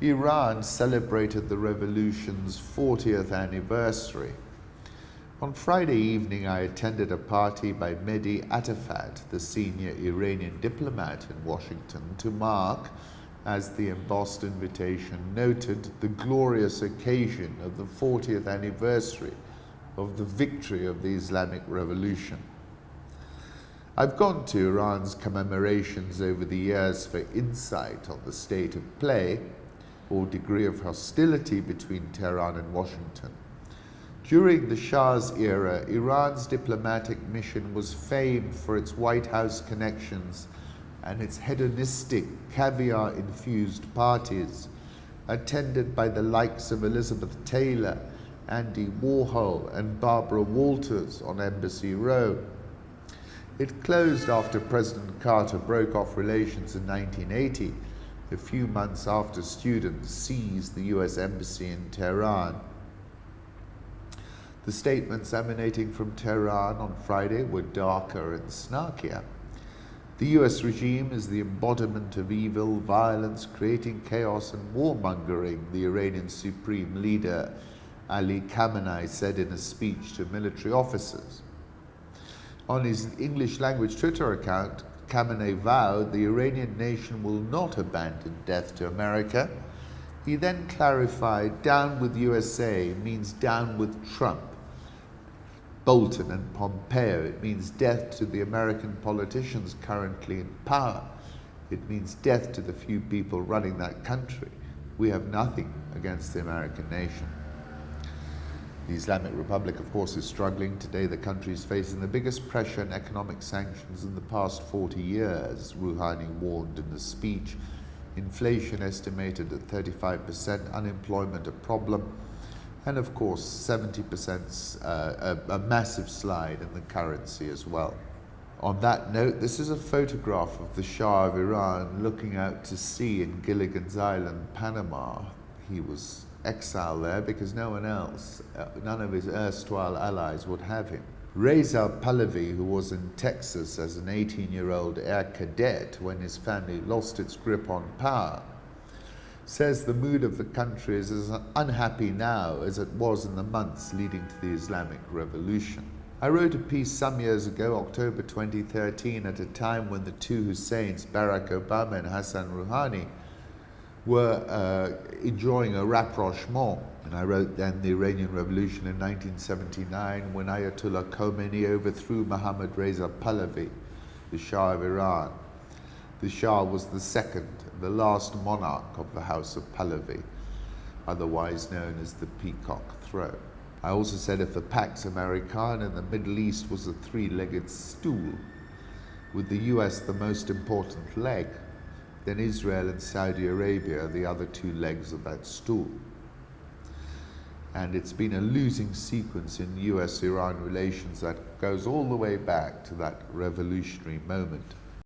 Iran celebrated the revolution's 40th anniversary. On Friday evening, I attended a party by Mehdi Atefat, the senior Iranian diplomat in Washington, to mark, as the embossed invitation noted, the glorious occasion of the 40th anniversary of the victory of the Islamic Revolution. I've gone to Iran's commemorations over the years for insight on the state of play or degree of hostility between Tehran and Washington. During the Shah's era, Iran's diplomatic mission was famed for its White House connections and its hedonistic, caviar-infused parties, attended by the likes of Elizabeth Taylor, Andy Warhol, and Barbara Walters on Embassy Row. It closed after President Carter broke off relations in 1980, a few months after students seized the US Embassy in Tehran. The statements emanating from Tehran on Friday were darker and snarkier. The US regime is the embodiment of evil, violence, creating chaos and warmongering, the Iranian Supreme Leader Ali Khamenei said in a speech to military officers. On his English-language Twitter account, Khamenei vowed the Iranian nation will not abandon death to America. He then clarified, down with USA means down with Trump, Bolton and Pompeo. It means death to the American politicians currently in power. It means death to the few people running that country. We have nothing against the American nation. The Islamic Republic, of course, is struggling. Today, the country is facing the biggest pressure and economic sanctions in the past 40 years, Rouhani warned in the speech. Inflation estimated at 35%, unemployment a problem, and of course, 70% a massive slide in the currency as well. On that note, this is a photograph of the Shah of Iran looking out to sea in Gilligan's Island, Panama. He was exiled there because no one else, none of his erstwhile allies would have him. Reza Pahlavi, who was in Texas as an 18-year-old air cadet when his family lost its grip on power, says the mood of the country is as unhappy now as it was in the months leading to the Islamic Revolution. I wrote a piece some years ago, October 2013, at a time when the two Husseins, Barack Obama and Hassan Rouhani, were enjoying a rapprochement. And I wrote then the Iranian Revolution in 1979, when Ayatollah Khomeini overthrew Mohammad Reza Pahlavi, the Shah of Iran. The Shah was the second, the last monarch of the House of Pahlavi, otherwise known as the Peacock Throne. I also said if the Pax Americana in the Middle East was a three-legged stool, with the US the most important leg, then Israel and Saudi Arabia are the other two legs of that stool. And it's been a losing sequence in US-Iran relations that goes all the way back to that revolutionary moment.